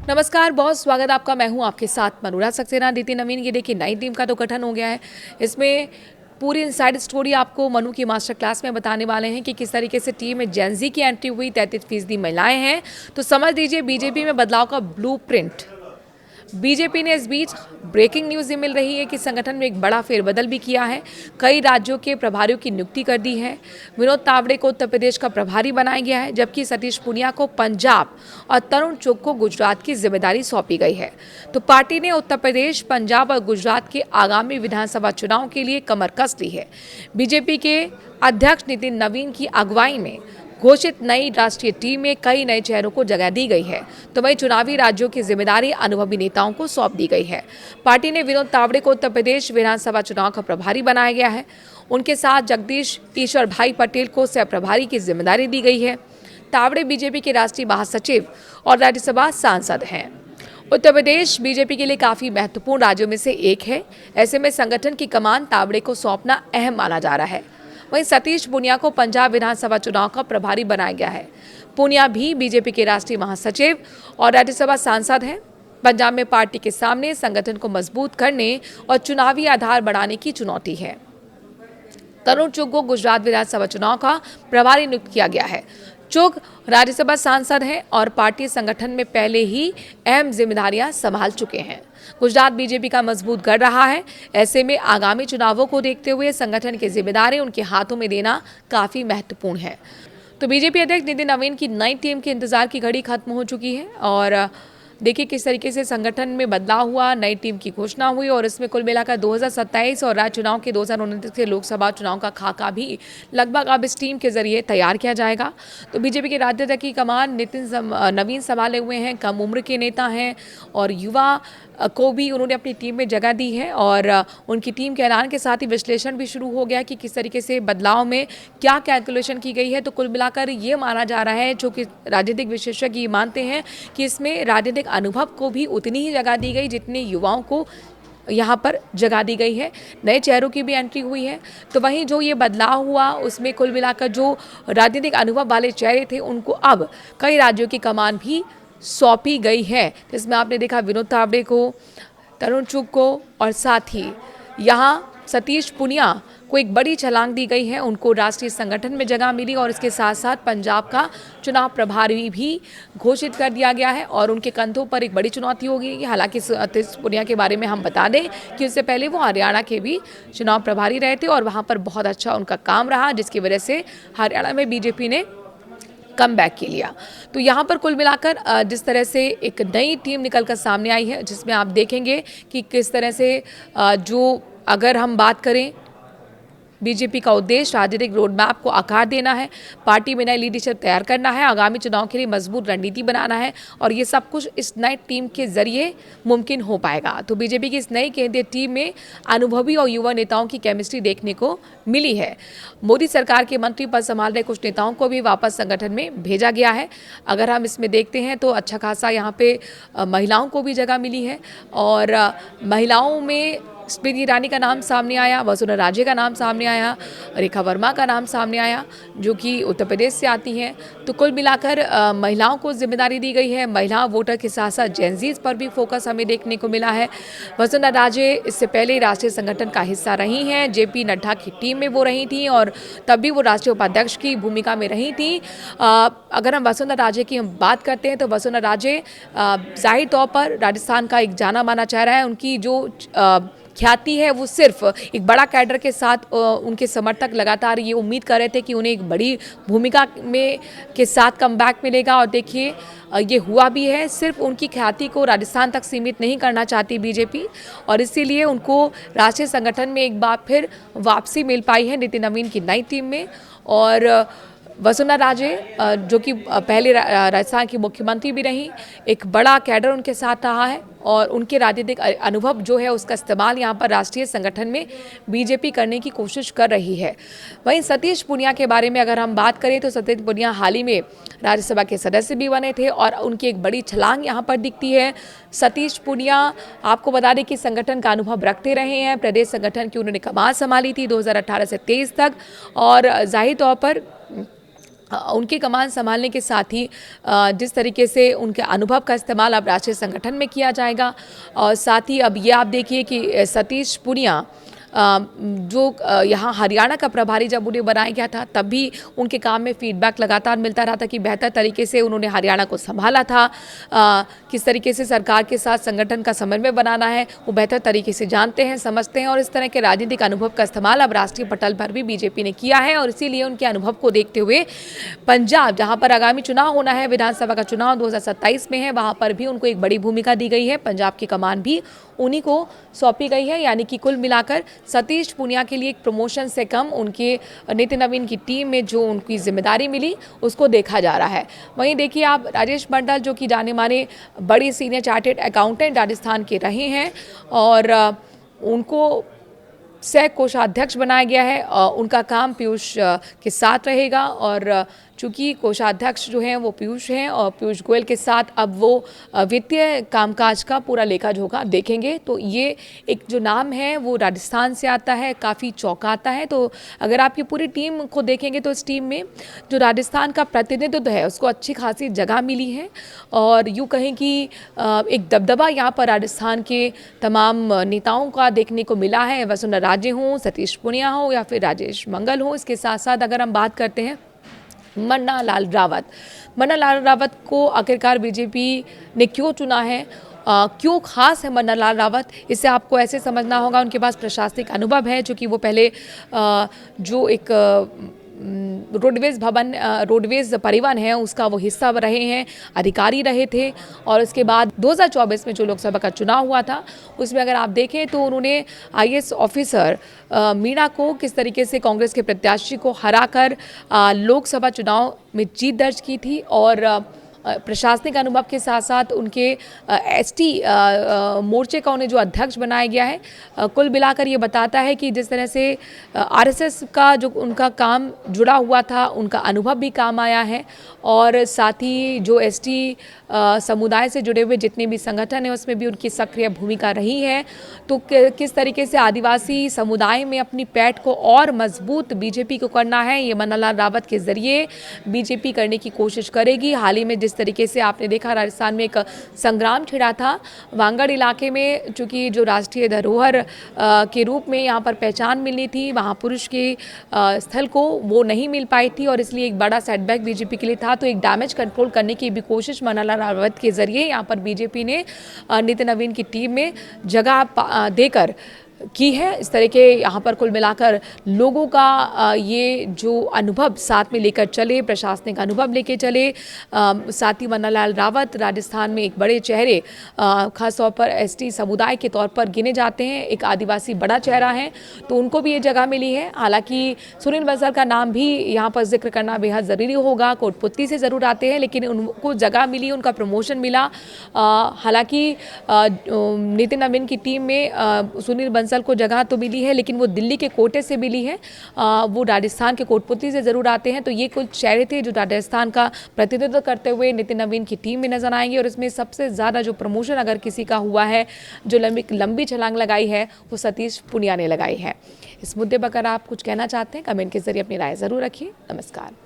नमस्कार, बहुत स्वागत आपका। मैं हूं आपके साथ मनोरा सक्सेना। नितिन नवीन ये देखिए नई टीम का तो गठन हो गया है। इसमें पूरी इनसाइड स्टोरी आपको मनु की मास्टर क्लास में बताने वाले हैं कि किस तरीके से टीम में जेंजी की एंट्री हुई। 33% महिलाएं हैं, तो समझ लीजिए बीजेपी में बदलाव का ब्लूप्रिंट। बीजेपी ने इस बीच ब्रेकिंग न्यूज ये मिल रही है कि संगठन में एक बड़ा फेरबदल भी किया है। कई राज्यों के प्रभारियों की नियुक्ति कर दी है। विनोद तावड़े को उत्तर प्रदेश का प्रभारी बनाया गया है, जबकि सतीश पूनिया को पंजाब और तरुण चुग को गुजरात की जिम्मेदारी सौंपी गई है। तो पार्टी ने उत्तर प्रदेश, पंजाब और गुजरात के आगामी विधानसभा चुनाव के लिए कमर कस ली है। बीजेपी के अध्यक्ष नितिन नवीन की अगुवाई में घोषित नई राष्ट्रीय टीम में कई नए चेहरों को जगह दी गई है, तो वहीं चुनावी राज्यों की जिम्मेदारी अनुभवी नेताओं को सौंप दी गई है। पार्टी ने विनोद तावड़े को उत्तर प्रदेश विधानसभा चुनाव का प्रभारी बनाया गया है। उनके साथ जगदीश ईश्वर भाई पटेल को सह प्रभारी की जिम्मेदारी दी गई है। तावड़े बीजेपी के राष्ट्रीय महासचिव और राज्यसभा सांसद हैं। उत्तर प्रदेश बीजेपी के लिए काफी महत्वपूर्ण राज्यों में से एक है। ऐसे में संगठन की कमान तावड़े को सौंपना अहम माना जा रहा है। वहीं सतीश पूनिया को पंजाब विधानसभा चुनाव का प्रभारी बनाया गया है। पूनिया भी बीजेपी के राष्ट्रीय महासचिव और राज्यसभा सांसद हैं। पंजाब में पार्टी के सामने संगठन को मजबूत करने और चुनावी आधार बढ़ाने की चुनौती है। तरुण चुग को गुजरात विधानसभा चुनाव का प्रभारी नियुक्त किया गया है। चुग राज्यसभा सांसद हैं और पार्टी संगठन में पहले ही अहम जिम्मेदारियां संभाल चुके हैं। गुजरात बीजेपी का मजबूत गढ़ रहा है। ऐसे में आगामी चुनावों को देखते हुए संगठन की जिम्मेदारी उनके हाथों में देना काफी महत्वपूर्ण है। तो बीजेपी अध्यक्ष नितिन नवीन की नई टीम के इंतजार की घड़ी खत्म हो चुकी है और देखिए किस तरीके से संगठन में बदलाव हुआ, नई टीम की घोषणा हुई और इसमें कुल मिलाकर 2027 और राज्य चुनाव के 2029 के लोकसभा चुनाव का खाका भी लगभग अब इस टीम के जरिए तैयार किया जाएगा। तो बीजेपी के राज्य की कमान नितिन नवीन संभाले हुए हैं। कम उम्र के नेता हैं और युवा को भी उन्होंने अपनी टीम में जगह दी है और उनकी टीम के ऐलान के साथ ही विश्लेषण भी शुरू हो गया कि किस तरीके से बदलाव में क्या कैलकुलेशन की गई है। तो कुल मिलाकर ये माना जा रहा है, जो कि राजनीतिक विशेषज्ञ ये मानते हैं कि इसमें राजनीतिक अनुभव को भी उतनी ही जगह दी गई जितनी युवाओं को यहाँ पर जगह दी गई है। नए चेहरों की भी एंट्री हुई है। तो वहीं जो ये बदलाव हुआ उसमें कुल मिलाकर जो राजनीतिक अनुभव वाले चेहरे थे उनको अब कई राज्यों की कमान भी सौंपी गई है। जिसमें आपने देखा विनोद तावड़े को, तरुण चुग को और साथ ही यहाँ सतीश पूनिया को एक बड़ी छलांग दी गई है। उनको राष्ट्रीय संगठन में जगह मिली और इसके साथ साथ पंजाब का चुनाव प्रभारी भी घोषित कर दिया गया है और उनके कंधों पर एक बड़ी चुनौती होगी। हालांकि सतीश पूनिया के बारे में हम बता दें कि उससे पहले वो हरियाणा के भी चुनाव प्रभारी रहे थे और वहाँ पर बहुत अच्छा उनका काम रहा, जिसकी वजह से हरियाणा में बीजेपी ने कम बैक के लिया। तो यहाँ पर कुल मिलाकर जिस तरह से एक नई टीम निकलकर सामने आई है, जिसमें आप देखेंगे कि किस तरह से जो अगर हम बात करें बीजेपी का उद्देश्य राजनीतिक रोड मैप को आकार देना है, पार्टी में नई लीडरशिप तैयार करना है, आगामी चुनाव के लिए मजबूत रणनीति बनाना है और ये सब कुछ इस नई टीम के जरिए मुमकिन हो पाएगा। तो बीजेपी की इस नई केंद्रीय टीम में अनुभवी और युवा नेताओं की केमिस्ट्री देखने को मिली है। मोदी सरकार के मंत्री पद संभाल रहे कुछ नेताओं को भी वापस संगठन में भेजा गया है। अगर हम इसमें देखते हैं तो अच्छा खासा यहाँ पे महिलाओं को भी जगह मिली है और महिलाओं में स्मृति ईरानी का नाम सामने आया, वसुंधरा राजे का नाम सामने आया, रेखा वर्मा का नाम सामने आया जो कि उत्तर प्रदेश से आती हैं। तो कुल मिलाकर महिलाओं को जिम्मेदारी दी गई है। महिला वोटर के साथ साथ जेंजीज पर भी फोकस हमें देखने को मिला है। वसुंधरा राजे इससे पहले राष्ट्रीय संगठन का हिस्सा रही हैं। जेपी नड्डा की टीम में वो रही थी और तब भी वो राष्ट्रीय उपाध्यक्ष की भूमिका में रही थी। अगर हम वसुंधरा राजे की हम बात करते हैं तो वसुंधरा राजे जाहिर तौर पर राजस्थान का एक जाना माना चेहरा है। उनकी जो ख्याति है वो सिर्फ एक बड़ा कैडर के साथ उनके समर्थक लगातार ये उम्मीद कर रहे थे कि उन्हें एक बड़ी भूमिका में के साथ कमबैक मिलेगा और देखिए ये हुआ भी है। सिर्फ उनकी ख्याति को राजस्थान तक सीमित नहीं करना चाहती बीजेपी और इसीलिए उनको राष्ट्रीय संगठन में एक बार फिर वापसी मिल पाई है नितिन नवीन की नई टीम में। और वसुंधरा राजे जो कि पहले राजस्थान की मुख्यमंत्री भी रही, एक बड़ा कैडर उनके साथ रहा है और उनके राजनीतिक अनुभव जो है उसका इस्तेमाल यहाँ पर राष्ट्रीय संगठन में बीजेपी करने की कोशिश कर रही है। वहीं सतीश पूनिया के बारे में अगर हम बात करें तो सतीश पूनिया हाल ही में राज्यसभा के सदस्य भी बने थे और उनकी एक बड़ी छलांग यहाँ पर दिखती है। सतीश पूनिया आपको बता दें कि संगठन का अनुभव रखते रहे हैं। प्रदेश संगठन की उन्होंने कमान संभाली थी 2018 से 23 तक और जाहिर तौर पर उनकी कमान संभालने के साथ ही जिस तरीके से उनके अनुभव का इस्तेमाल अब राष्ट्रीय संगठन में किया जाएगा, और साथ ही अब ये आप देखिए कि सतीश पूनिया जो यहाँ हरियाणा का प्रभारी जब उन्हें बनाया गया था, तब भी उनके काम में फीडबैक लगातार मिलता रहा था कि बेहतर तरीके से उन्होंने हरियाणा को संभाला था। किस तरीके से सरकार के साथ संगठन का समन्वय बनाना है वो बेहतर तरीके से जानते हैं, समझते हैं, और इस तरह के राजनीतिक अनुभव का इस्तेमाल अब राष्ट्रीय पटल पर भी बीजेपी ने किया है। और इसीलिए उनके अनुभव को देखते हुए पंजाब, जहाँ पर आगामी चुनाव होना है, विधानसभा का चुनाव 2027 में है, वहाँ पर भी उनको एक बड़ी भूमिका दी गई है। पंजाब की कमान भी उन्हीं को सौंपी गई है, यानी कि कुल मिलाकर सतीश पूनिया के लिए एक प्रमोशन से कम उनके नितिन नवीन की टीम में जो उनकी जिम्मेदारी मिली उसको देखा जा रहा है। वहीं देखिए आप राजेश मंडल, जो कि जाने माने बड़ी सीनियर चार्टेड अकाउंटेंट राजस्थान के रहे हैं, और उनको सह कोषाध्यक्ष बनाया गया है। उनका काम पीयूष के साथ रहेगा, और चूंकि कोषाध्यक्ष जो हैं वो पीयूष हैं, और पीयूष गोयल के साथ अब वो वित्तीय कामकाज का पूरा लेखा जोखा देखेंगे। तो ये एक जो नाम है वो राजस्थान से आता है, काफ़ी चौंकाता है। तो अगर आप ये पूरी टीम को देखेंगे तो इस टीम में जो राजस्थान का प्रतिनिधित्व है उसको अच्छी खासी जगह मिली है, और यूँ कहें कि एक दबदबा यहाँ पर राजस्थान के तमाम नेताओं का देखने को मिला है, वसुंधरा राजे हों, सतीश पूनिया हो या फिर राजेश मंगल हो। इसके साथ साथ अगर हम बात करते हैं मन्ना लाल रावत को आखिरकार बीजेपी ने क्यों चुना है, क्यों खास है मन्ना लाल रावत, इसे आपको ऐसे समझना होगा। उनके पास प्रशासनिक अनुभव है, जो कि वो पहले जो एक रोडवेज परिवहन है उसका वो हिस्सा रहे हैं, अधिकारी रहे थे। और उसके बाद 2024 में जो लोकसभा का चुनाव हुआ था उसमें अगर आप देखें तो उन्होंने आईएएस ऑफिसर मीणा को किस तरीके से कांग्रेस के प्रत्याशी को हराकर लोकसभा चुनाव में जीत दर्ज की थी। और प्रशासनिक अनुभव के साथ साथ उनके एसटी मोर्चे का उन्हें जो अध्यक्ष बनाया गया है, कुल मिलाकर ये बताता है कि जिस तरह से आरएसएस का जो उनका काम जुड़ा हुआ था, उनका अनुभव भी काम आया है। और साथ ही जो एसटी समुदाय से जुड़े हुए जितने भी संगठन हैं उसमें भी उनकी सक्रिय भूमिका रही है। तो किस तरीके से आदिवासी समुदाय में अपनी पैठ को और मजबूत बीजेपी को करना है, ये मन्ना लाल रावत के जरिए बीजेपी करने की कोशिश करेगी। हाल ही में जिस तरीके से आपने देखा राजस्थान में एक संग्राम छिड़ा था वांगड़ इलाके में, चूँकि जो राष्ट्रीय धरोहर के रूप में यहाँ पर पहचान मिलनी थी, महापुरुष के स्थल को वो नहीं मिल पाई थी, और इसलिए एक बड़ा सेटबैक बीजेपी के लिए था। तो एक डैमेज कंट्रोल करने की भी कोशिश मन्ना लाल रावत के जरिए यहाँ पर बीजेपी ने नितिन नवीन की टीम में जगह देकर की है। इस तरह के यहाँ पर कुल मिलाकर लोगों का ये जो अनुभव साथ में लेकर चले, प्रशासनिक अनुभव लेके चले, साथ ही मन्ना लाल रावत राजस्थान में एक बड़े चेहरे खासतौर पर एसटी समुदाय के तौर पर गिने जाते हैं, एक आदिवासी बड़ा चेहरा है, तो उनको भी ये जगह मिली है। हालांकि सुनील बंसल का नाम भी यहाँ पर जिक्र करना बेहद ज़रूरी होगा, कोटपुत्ती से ज़रूर आते हैं, लेकिन उनको जगह मिली, उनका प्रमोशन मिला। हालांकि नितिन नवीन की टीम में सुनील बंसल को जगह तो मिली है, लेकिन वो दिल्ली के कोटे से मिली है, वो राजस्थान के कोटपुत्ती से ज़रूर आते हैं। तो ये कुछ चेहरे थे जो राजस्थान का प्रतिनिधित्व करते हुए नितिन नवीन की टीम में नजर आएंगे। और इसमें सबसे ज़्यादा जो प्रमोशन अगर किसी का हुआ है, जो लंबी छलांग लगाई है, वो सतीश पूनिया ने लगाई है। इस मुद्दे पर अगर आप कुछ कहना चाहते हैं कमेंट के जरिए अपनी राय ज़रूर रखिए। नमस्कार।